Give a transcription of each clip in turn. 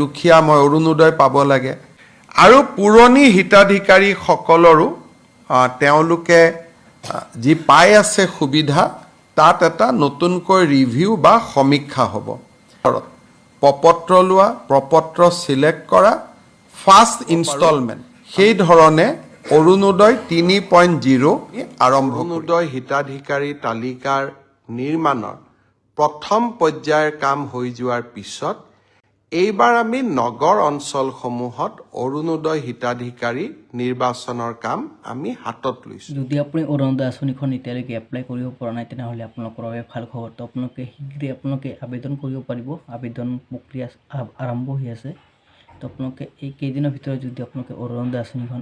দুখীয়া মই অৰুণোদয় পাব লাগে আৰু পুৰণি হিতাধিকাৰীসকলৰো তেওঁলোকে যি পাই আছে সুবিধা তাত এটা নতুনকৈ ৰিভিউ বা সমীক্ষা হ'ব প্ৰপত্ৰ লোৱা প্ৰপত্ৰ চিলেক্ট কৰা ফাৰ্ষ্ট ইনষ্টলমেণ্ট সেই ধৰণে অৰুণোদয় 3.0 আৰম্ভ অৰুণোদয় হিতাধিকাৰী তালিকাৰ নিৰ্মাণৰ প্ৰথম পৰ্যায়ৰ কাম হৈ যোৱাৰ পিছত এইবাৰ আমি নগৰ অঞ্চলসমূহত অৰুণোদয় হিতাধিকাৰী নিৰ্বাচনৰ কাম আমি হাতত লৈছোঁ। যদি আপুনি অৰুণোদয় আঁচনিখন এতিয়ালৈকে এপ্লাই কৰিব পৰা নাই তেনেহ'লে আপোনালোকৰ বাবে ভাল খবৰ। তো আপোনালোকে আবেদন কৰিব পাৰিব। আবেদন প্ৰক্ৰিয়া আৰম্ভ হৈ আছে। তো আপোনালোকে এই কেইদিনৰ ভিতৰত যদি আপোনালোকে অৰুণোদয় আঁচনিখন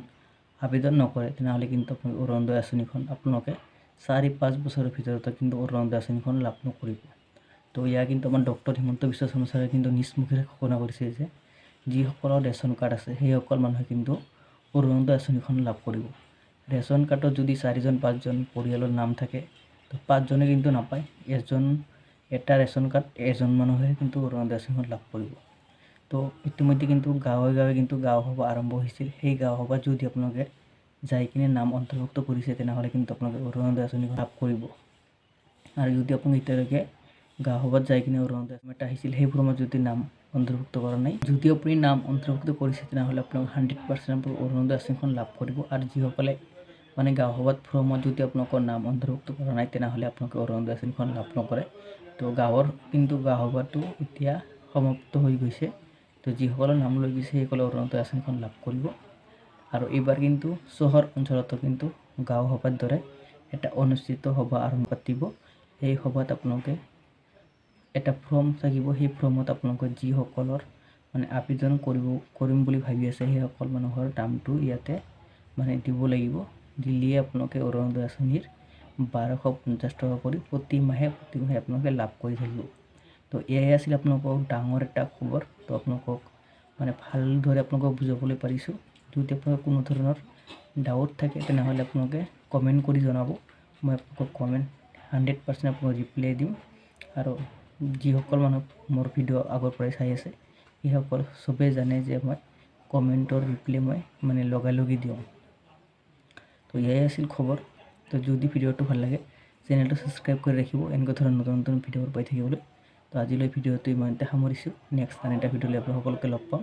আবেদন নকৰে তেনেহ'লে কিন্তু আপোনালোকে অৰুণোদয় আঁচনিখন আপোনালোকে 4-5 বছৰৰ ভিতৰতে কিন্তু অৰুণোদয় আঁচনিখন লাভ নকৰিব। তো ইয়াৰ কিন্তু আমাৰ ডক্টৰ হিমন্ত বিশ্ব শৰ্মা ছাৰে কিন্তু নিজ মুখেৰে ঘোষণা কৰিছে যে যিসকলৰ ৰেচন কাৰ্ড আছে সেইসকল মানুহে কিন্তু অৰুণোদয় আঁচনিখন লাভ কৰিব। ৰেচন কাৰ্ডত যদি 4-5জন পৰিয়ালৰ নাম থাকে তো 5জনে কিন্তু নাপায়। এটা ৰেচন কাৰ্ড এজন মানুহে কিন্তু অৰুণোদয় আঁচনিখন লাভ কৰিব। তো ইতিমধ্যে কিন্তু গাঁৱে গাঁৱে কিন্তু গাঁও সভা আৰম্ভ হৈছিল। সেই গাঁও সভাত যদি আপোনালোকে যাই কিনে নাম অন্তৰ্ভুক্ত কৰিছে তেনেহ'লে কিন্তু আপোনালোকে অৰুণোদয় আঁচনিখন লাভ কৰিব। আৰু যদি আপোনালোকে এতিয়ালৈকে গাঁও সভাত যাই কিনে অৰুণোদয় আঁচনি আহিছিল সেই ফৰ্মত যদি নাম অন্তৰ্ভুক্ত কৰা নাই, যদি আপুনি নাম অন্তৰ্ভুক্ত কৰিছে তেনেহ'লে আপোনালোকে 100% অৰুণোদয় আঁচনিখন লাভ কৰিব। আৰু যিসকলে মানে গাঁও সভাত ফৰ্মত যদি আপোনালোকৰ নাম অন্তৰ্ভুক্ত কৰা নাই তেনেহ'লে আপোনালোকে অৰুণোদয় আঁচনিখন লাভ নকৰে। তো গাঁও সভাটো এতিয়া সমাপ্ত হৈ গৈছে। তো যিসকলৰ নাম লৈ গৈছে সেইসকলে অৰুণোদয় আঁচনিখন লাভ কৰিব। আৰু এইবাৰ কিন্তু চহৰ অঞ্চলতো কিন্তু গাঁও সভাৰ দৰে এটা অনুষ্ঠিত সভা আৰম্ভ পাতিব। সেই সভাত আপোনালোকে এটা ফৰ্ম থাকিব। সেই ফৰ্মত আপোনালোকে যিসকলৰ মানে আবেদন কৰিম বুলি ভাবি আছে সেইসকল মানুহৰ নামটো ইয়াতে মানে দিব লাগিব। দিলেই আপোনালোকে অৰুণোদয় আঁচনিৰ 1250 টকা কৰি প্ৰতি মাহে আপোনালোকে লাভ কৰি থাকিব। তো এয়াই আছিল আপোনালোকক ডাঙৰ এটা খবৰ। তো আপোনালোকক মানে ভালদৰে আপোনালোকক বুজাবলৈ পাৰিছোঁ। যদি আপোনালোকৰ কোনো ধৰণৰ ডাউট থাকে তেনেহ'লে আপোনালোকে কমেণ্ট কৰি জনাব। মই আপোনালোকক 100% আপোনালোকক ৰিপ্লাই দিম। আৰু যিসকল মানুহ মোৰ ভিডিঅ' আগৰ পৰাই চাই আছে সেইসকল চবেই জানে যে মই কমেণ্টৰ ৰিপ্লাই মই মানে লগালগি দিওঁ। তো এয়াই আছিল খবৰ। তো যদি ভিডিঅ'টো ভাল লাগে চেনেলটো ছাবস্ক্ৰাইব কৰি ৰাখিব এনেকুৱা ধৰণৰ নতুন নতুন ভিডিঅ'বোৰ পাই থাকিবলৈ। তো আজিলৈ ভিডিঅ'টো ইমানতে সামৰিছোঁ। নেক্সট আন এটা ভিডিঅ'লৈ আপোনালোক সকলোকে লগ পাম।